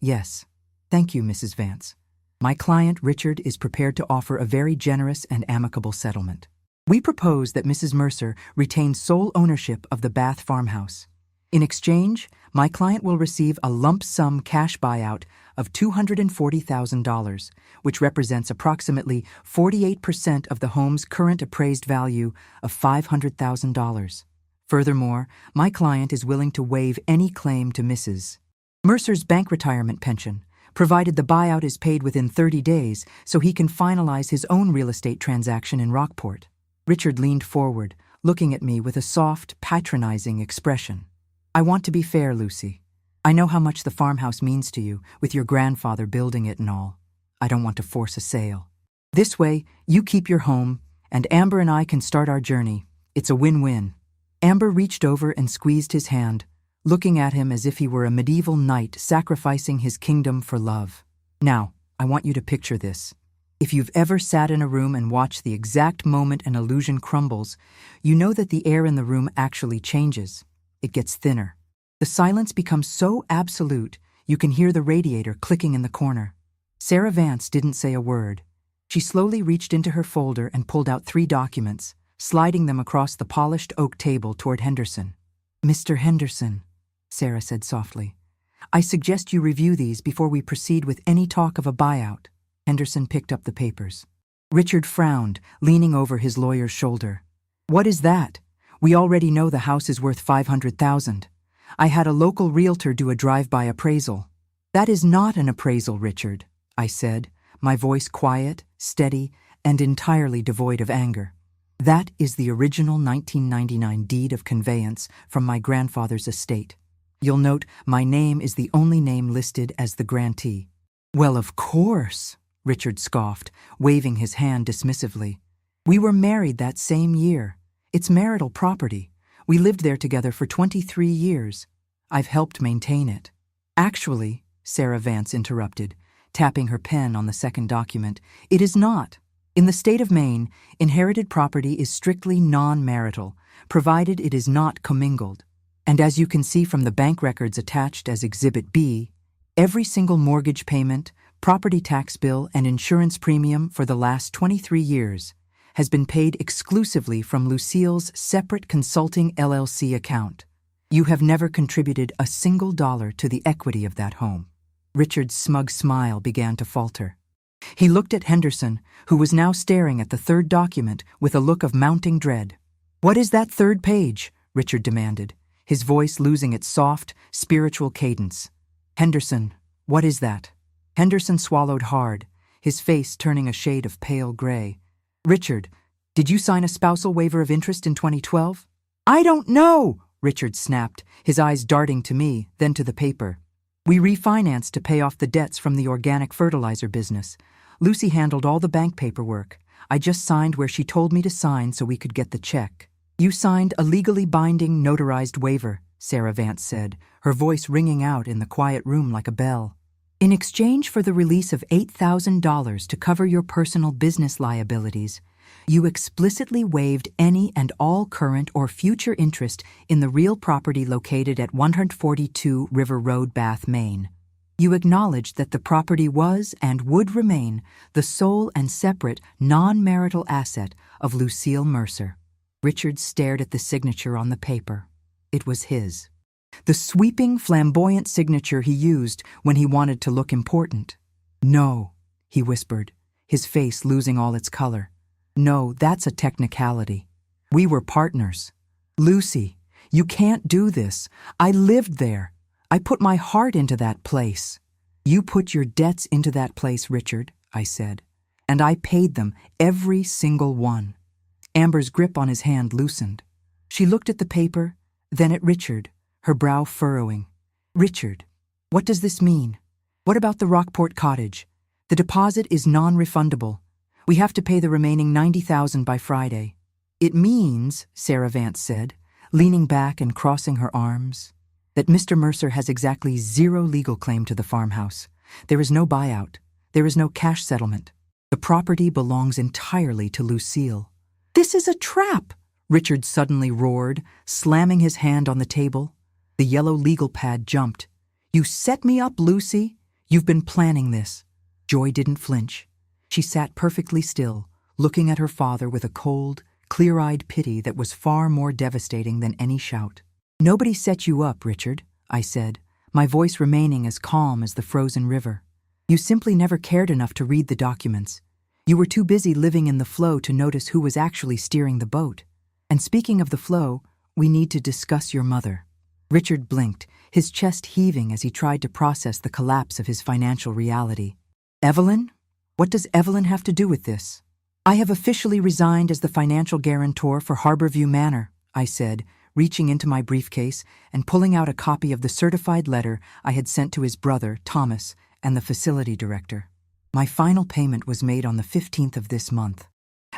Thank you, Mrs. Vance. My client, Richard, is prepared to offer a very generous and amicable settlement. We propose that Mrs. Mercer retain sole ownership of the Bath farmhouse. In exchange, my client will receive a lump sum cash buyout of $240,000, which represents approximately 48% of the home's current appraised value of $500,000. Furthermore, my client is willing to waive any claim to Mrs. Mercer's bank retirement pension, provided the buyout is paid within 30 days so he can finalize his own real estate transaction in Rockport. Richard leaned forward, looking at me with a soft, patronizing expression. "I want to be fair, Lucy. I know how much the farmhouse means to you, with your grandfather building it and all. I don't want to force a sale. This way, you keep your home, and Amber and I can start our journey. It's a win-win." Amber reached over and squeezed his hand, looking at him as if he were a medieval knight sacrificing his kingdom for love. "Now, I want you to picture this. If you've ever sat in a room and watched the exact moment an illusion crumbles, you know that the air in the room actually changes. It gets thinner. The silence becomes so absolute, you can hear the radiator clicking in the corner." Sarah Vance didn't say a word. She slowly reached into her folder and pulled out 3 documents, sliding them across the polished oak table toward Henderson. "Mr. Henderson," Sarah said softly, "I suggest you review these before we proceed with any talk of a buyout." Henderson picked up the papers. Richard frowned, leaning over his lawyer's shoulder. "What is that? We already know the house is worth $500,000. I had a local realtor do a drive-by appraisal." "That is not an appraisal, Richard," I said, my voice quiet, steady, and entirely devoid of anger. "That is the original 1999 deed of conveyance from my grandfather's estate. You'll note my name is the only name listed as the grantee." "Well, of course," Richard scoffed, waving his hand dismissively. "We were married that same year. It's marital property. We lived there together for 23 years. I've helped maintain it." "Actually," Sarah Vance interrupted, tapping her pen on the second document, "it is not. In the state of Maine, inherited property is strictly non-marital, provided it is not commingled. And as you can see from the bank records attached as Exhibit B, every single mortgage payment, property tax bill, and insurance premium for the last 23 years has been paid exclusively from Lucille's separate consulting LLC account. You have never contributed a single dollar to the equity of that home." Richard's smug smile began to falter. He looked at Henderson, who was now staring at the third document with a look of mounting dread. "What is that third page?" Richard demanded, his voice losing its soft, spiritual cadence. "Henderson, what is that?" Henderson swallowed hard, his face turning a shade of pale gray. "Richard, did you sign a spousal waiver of interest in 2012? "I don't know," Richard snapped, his eyes darting to me, then to the paper. "We refinanced to pay off the debts from the organic fertilizer business. Lucy handled all the bank paperwork. I just signed where she told me to sign so we could get the check." "You signed a legally binding, notarized waiver," Sarah Vance said, her voice ringing out in the quiet room like a bell. "In exchange for the release of $8,000 to cover your personal business liabilities, you explicitly waived any and all current or future interest in the real property located at 142 River Road, Bath, Maine. You acknowledged that the property was and would remain the sole and separate non-marital asset of Lucille Mercer. Richard stared at the signature on the paper. It was his. The sweeping, flamboyant signature he used when he wanted to look important. "No," he whispered, his face losing all its color. "No, that's a technicality. We were partners. Lucy, you can't do this. I lived there. I put my heart into that place." "You put your debts into that place, Richard," I said, "and I paid them, every single one." Amber's grip on his hand loosened. She looked at the paper, then at Richard, her brow furrowing. "Richard, what does this mean? What about the Rockport cottage? The deposit is non-refundable. We have to pay the remaining $90,000 by Friday." "It means," Sarah Vance said, leaning back and crossing her arms, "that Mr. Mercer has exactly zero legal claim to the farmhouse. There is no buyout. There is no cash settlement. The property belongs entirely to Lucille." "This is a trap!" Richard suddenly roared, slamming his hand on the table. The yellow legal pad jumped. "You set me up, Lucy. You've been planning this." Joy didn't flinch. She sat perfectly still, looking at her father with a cold, clear-eyed pity that was far more devastating than any shout. "Nobody set you up, Richard," I said, my voice remaining as calm as the frozen river. "You simply never cared enough to read the documents. You were too busy living in the flow to notice who was actually steering the boat. And speaking of the flow, we need to discuss your mother." Richard blinked, his chest heaving as he tried to process the collapse of his financial reality. "Evelyn? What does Evelyn have to do with this?" "I have officially resigned as the financial guarantor for Harborview Manor," I said, reaching into my briefcase and pulling out a copy of the certified letter I had sent to his brother, Thomas, and the facility director. "My final payment was made on the 15th of this month.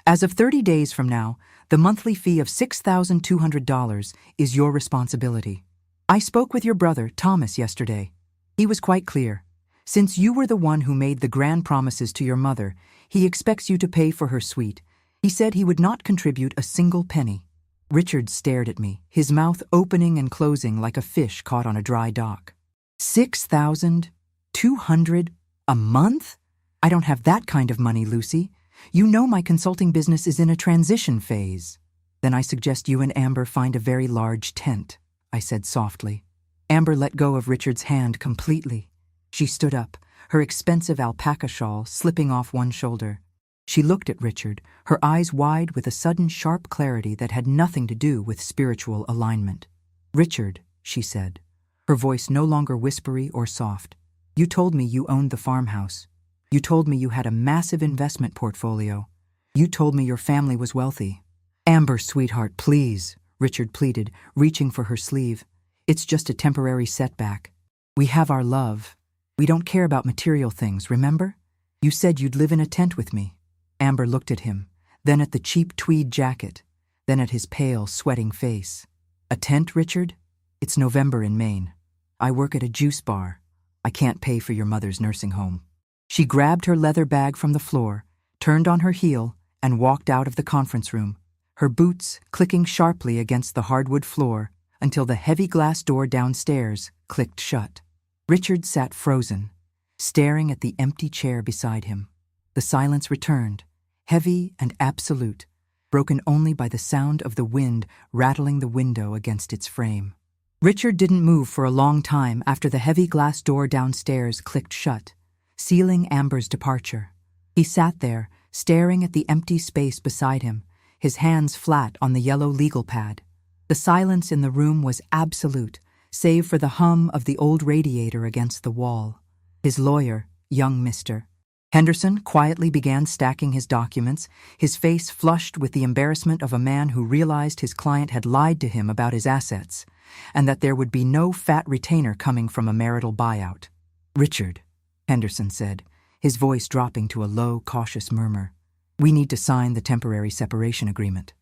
As of 30 days from now, the monthly fee of $6,200 is your responsibility. I spoke with your brother, Thomas, yesterday. He was quite clear. Since you were the one who made the grand promises to your mother, he expects you to pay for her suite. He said he would not contribute a single penny." Richard stared at me, his mouth opening and closing like a fish caught on a dry dock. $6,200 a month? I don't have that kind of money, Lucy. You know my consulting business is in a transition phase. "Then I suggest you and Amber find a very large tent," I said softly. Amber let go of Richard's hand completely. She stood up, her expensive alpaca shawl slipping off one shoulder. She looked at Richard, her eyes wide with a sudden sharp clarity that had nothing to do with spiritual alignment. "Richard," she said, her voice no longer whispery or soft, "you told me you owned the farmhouse. You told me you had a massive investment portfolio. You told me your family was wealthy." "Amber, sweetheart, please," Richard pleaded, reaching for her sleeve. "It's just a temporary setback. We have our love. We don't care about material things, remember? You said you'd live in a tent with me." Amber looked at him, then at the cheap tweed jacket, then at his pale, sweating face. "A tent, Richard? It's November in Maine. I work at a juice bar. I can't pay for your mother's nursing home." She grabbed her leather bag from the floor, turned on her heel, and walked out of the conference room, her boots clicking sharply against the hardwood floor until the heavy glass door downstairs clicked shut. Richard sat frozen, staring at the empty chair beside him. The silence returned, heavy and absolute, broken only by the sound of the wind rattling the window against its frame. Richard didn't move for a long time after the heavy glass door downstairs clicked shut, sealing Amber's departure. He sat there, staring at the empty space beside him, his hands flat on the yellow legal pad. The silence in the room was absolute, save for the hum of the old radiator against the wall. His lawyer, young Mr. Henderson, quietly began stacking his documents, his face flushed with the embarrassment of a man who realized his client had lied to him about his assets, and that there would be no fat retainer coming from a marital buyout. "Richard," Henderson said, his voice dropping to a low, cautious murmur, "we need to sign the temporary separation agreement.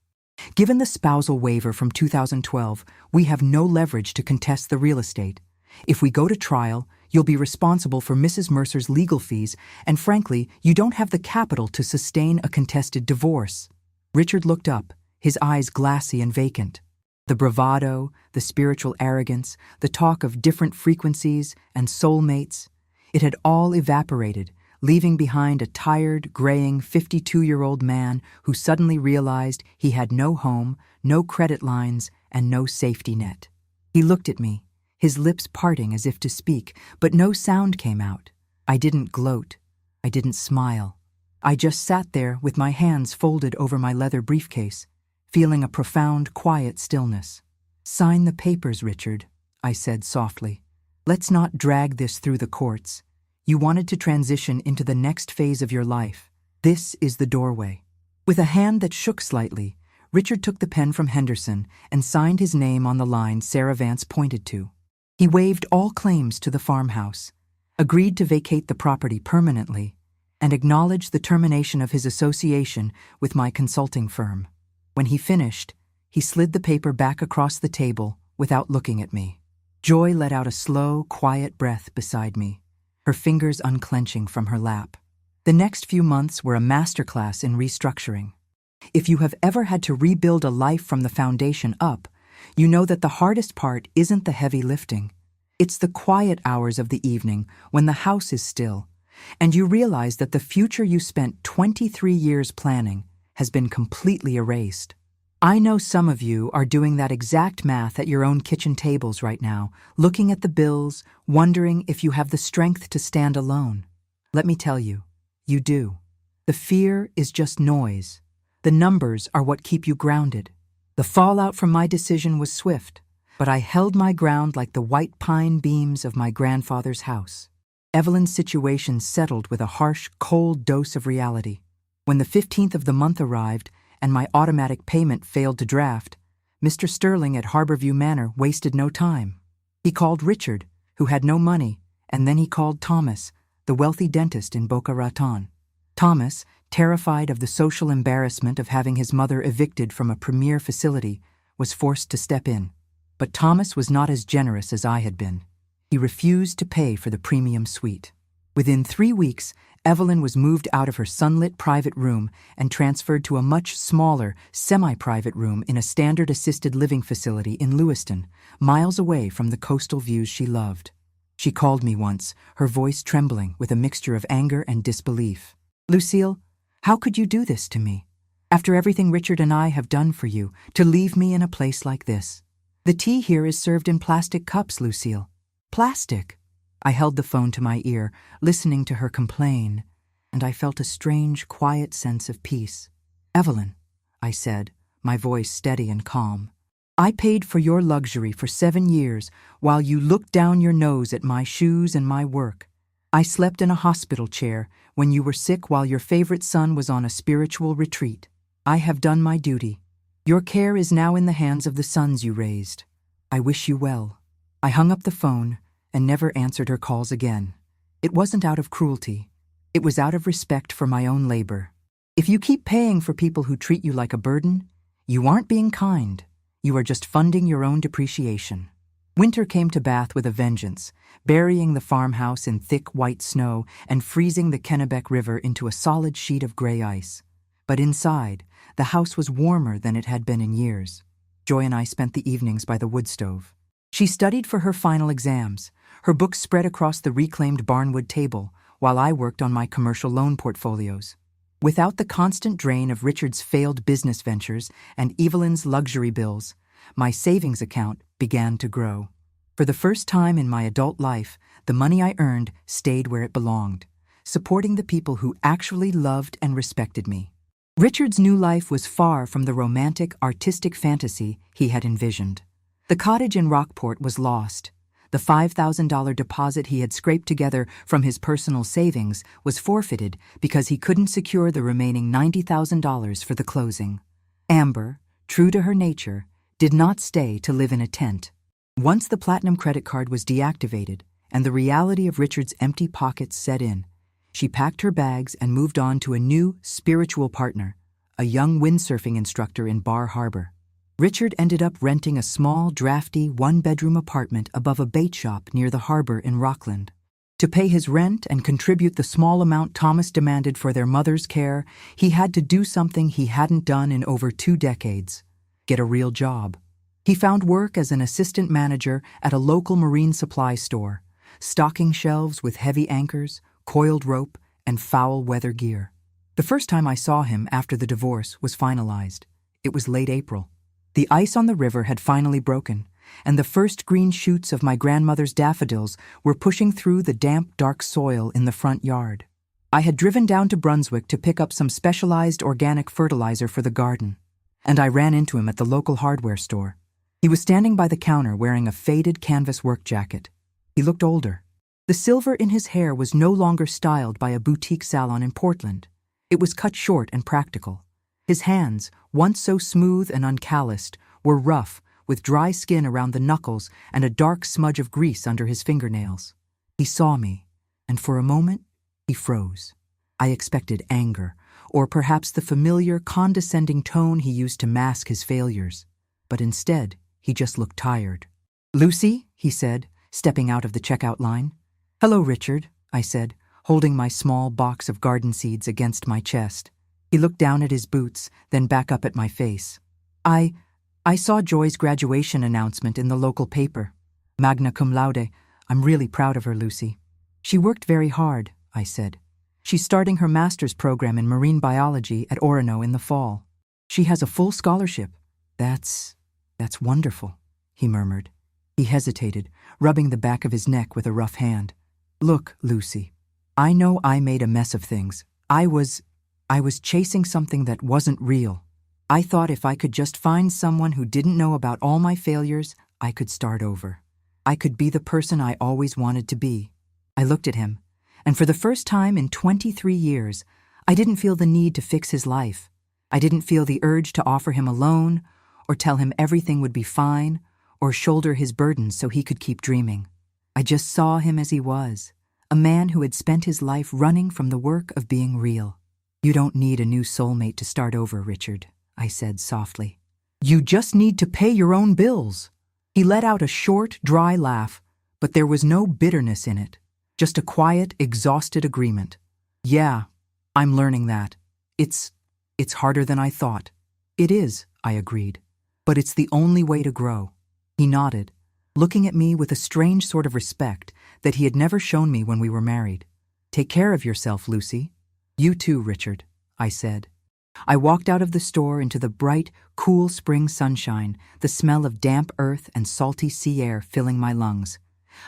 Given the spousal waiver from 2012, we have no leverage to contest the real estate. If we go to trial, you'll be responsible for Mrs. Mercer's legal fees, and frankly, you don't have the capital to sustain a contested divorce." Richard looked up, his eyes glassy and vacant. The bravado, the spiritual arrogance, the talk of different frequencies and soulmates. It had all evaporated, leaving behind a tired, graying 52-year-old man who suddenly realized he had no home, no credit lines, and no safety net. He looked at me, his lips parting as if to speak, but no sound came out. I didn't gloat. I didn't smile. I just sat there with my hands folded over my leather briefcase, feeling a profound, quiet stillness. "Sign the papers, Richard," I said softly. "Let's not drag this through the courts. You wanted to transition into the next phase of your life. This is the doorway." With a hand that shook slightly, Richard took the pen from Henderson and signed his name on the line Sarah Vance pointed to. He waived all claims to the farmhouse, agreed to vacate the property permanently, and acknowledged the termination of his association with my consulting firm. When he finished, he slid the paper back across the table without looking at me. Joy let out a slow, quiet breath beside me, her fingers unclenching from her lap. The next few months were a masterclass in restructuring. If you have ever had to rebuild a life from the foundation up, you know that the hardest part isn't the heavy lifting. It's the quiet hours of the evening when the house is still, and you realize that the future you spent 23 years planning has been completely erased. I know some of you are doing that exact math at your own kitchen tables right now, looking at the bills, wondering if you have the strength to stand alone. Let me tell you, you do. The fear is just noise. The numbers are what keep you grounded. The fallout from my decision was swift, but I held my ground like the white pine beams of my grandfather's house. Evelyn's situation settled with a harsh, cold dose of reality. When the 15th of the month arrived and my automatic payment failed to draft, Mr. Sterling at Harborview Manor wasted no time. He called Richard, who had no money, and then he called Thomas, the wealthy dentist in Boca Raton. Thomas, terrified of the social embarrassment of having his mother evicted from a premier facility, was forced to step in. But Thomas was not as generous as I had been. He refused to pay for the premium suite. Within 3 weeks, Evelyn was moved out of her sunlit private room and transferred to a much smaller, semi-private room in a standard assisted living facility in Lewiston, miles away from the coastal views she loved. She called me once, her voice trembling with a mixture of anger and disbelief. "Lucille, how could you do this to me? After everything Richard and I have done for you, to leave me in a place like this? The tea here is served in plastic cups, Lucille." "Plastic?" I held the phone to my ear, listening to her complain, and I felt a strange, quiet sense of peace. "Evelyn," I said, my voice steady and calm, "I paid for your luxury for 7 years while you looked down your nose at my shoes and my work. I slept in a hospital chair when you were sick while your favorite son was on a spiritual retreat. I have done my duty. Your care is now in the hands of the sons you raised. I wish you well." I hung up the phone and never answered her calls again. It wasn't out of cruelty. It was out of respect for my own labor. If you keep paying for people who treat you like a burden, you aren't being kind. You are just funding your own depreciation. Winter came to Bath with a vengeance, burying the farmhouse in thick white snow and freezing the Kennebec River into a solid sheet of gray ice. But inside, the house was warmer than it had been in years. Joy and I spent the evenings by the wood stove. She studied for her final exams, her books spread across the reclaimed barnwood table, while I worked on my commercial loan portfolios. Without the constant drain of Richard's failed business ventures and Evelyn's luxury bills, my savings account began to grow. For the first time in my adult life, the money I earned stayed where it belonged, supporting the people who actually loved and respected me. Richard's new life was far from the romantic, artistic fantasy he had envisioned. The cottage in Rockport was lost. The $5,000 deposit he had scraped together from his personal savings was forfeited because he couldn't secure the remaining $90,000 for the closing. Amber, true to her nature, did not stay to live in a tent. Once the Platinum credit card was deactivated and the reality of Richard's empty pockets set in, she packed her bags and moved on to a new spiritual partner, a young windsurfing instructor in Bar Harbor. Richard ended up renting a small, drafty, one-bedroom apartment above a bait shop near the harbor in Rockland. To pay his rent and contribute the small amount Thomas demanded for their mother's care, he had to do something he hadn't done in over 2 decades: get a real job. He found work as an assistant manager at a local marine supply store, stocking shelves with heavy anchors, coiled rope, and foul weather gear. The first time I saw him after the divorce was finalized. It was late April. The ice on the river had finally broken, and the first green shoots of my grandmother's daffodils were pushing through the damp, dark soil in the front yard. I had driven down to Brunswick to pick up some specialized organic fertilizer for the garden, and I ran into him at the local hardware store. He was standing by the counter wearing a faded canvas work jacket. He looked older. The silver in his hair was no longer styled by a boutique salon in Portland. It was cut short and practical. His hands, once so smooth and uncalloused, were rough, with dry skin around the knuckles and a dark smudge of grease under his fingernails. He saw me, and for a moment, he froze. I expected anger, or perhaps the familiar, condescending tone he used to mask his failures. But instead, he just looked tired. "Lucy," he said, stepping out of the checkout line. "Hello, Richard," I said, holding my small box of garden seeds against my chest. He looked down at his boots, then back up at my face. I saw Joy's graduation announcement in the local paper. Magna cum laude. I'm really proud of her, Lucy. She worked very hard, I said. She's starting her master's program in marine biology at Orono in the fall. She has a full scholarship. That's wonderful, he murmured. He hesitated, rubbing the back of his neck with a rough hand. Look, Lucy, I know I made a mess of things. I was chasing something that wasn't real. I thought if I could just find someone who didn't know about all my failures, I could start over. I could be the person I always wanted to be. I looked at him, and for the first time in 23 years, I didn't feel the need to fix his life. I didn't feel the urge to offer him a loan, or tell him everything would be fine, or shoulder his burdens so he could keep dreaming. I just saw him as he was, a man who had spent his life running from the work of being real. You don't need a new soulmate to start over, Richard, I said softly. You just need to pay your own bills. He let out a short, dry laugh, but there was no bitterness in it, just a quiet, exhausted agreement. Yeah, I'm learning that. It's harder than I thought. It is, I agreed, but it's the only way to grow. He nodded, looking at me with a strange sort of respect that he had never shown me when we were married. Take care of yourself, Lucy. You too, Richard, I said. I walked out of the store into the bright, cool spring sunshine, the smell of damp earth and salty sea air filling my lungs.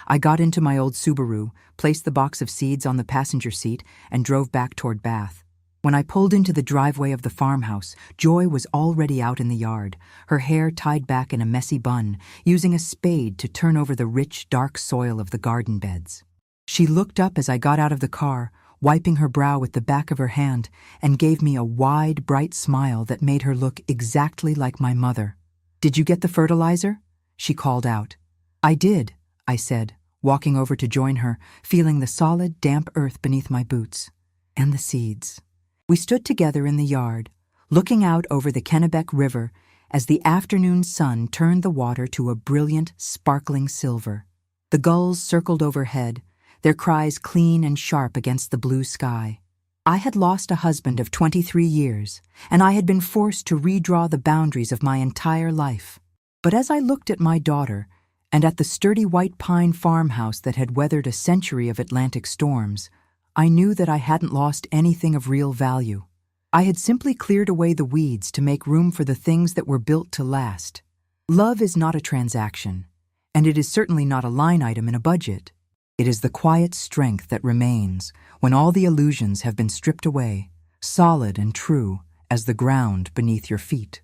I got into my old Subaru, placed the box of seeds on the passenger seat, and drove back toward Bath. When I pulled into the driveway of the farmhouse, Joy was already out in the yard, her hair tied back in a messy bun, using a spade to turn over the rich, dark soil of the garden beds. She looked up as I got out of the car, wiping her brow with the back of her hand, and gave me a wide, bright smile that made her look exactly like my mother. Did you get the fertilizer? She called out. I did, I said, walking over to join her, feeling the solid, damp earth beneath my boots. And the seeds. We stood together in the yard, looking out over the Kennebec River as the afternoon sun turned the water to a brilliant, sparkling silver. The gulls circled overhead, their cries clean and sharp against the blue sky. I had lost a husband of 23 years, and I had been forced to redraw the boundaries of my entire life. But as I looked at my daughter, and at the sturdy white pine farmhouse that had weathered a century of Atlantic storms, I knew that I hadn't lost anything of real value. I had simply cleared away the weeds to make room for the things that were built to last. Love is not a transaction, and it is certainly not a line item in a budget. It is the quiet strength that remains when all the illusions have been stripped away, solid and true as the ground beneath your feet.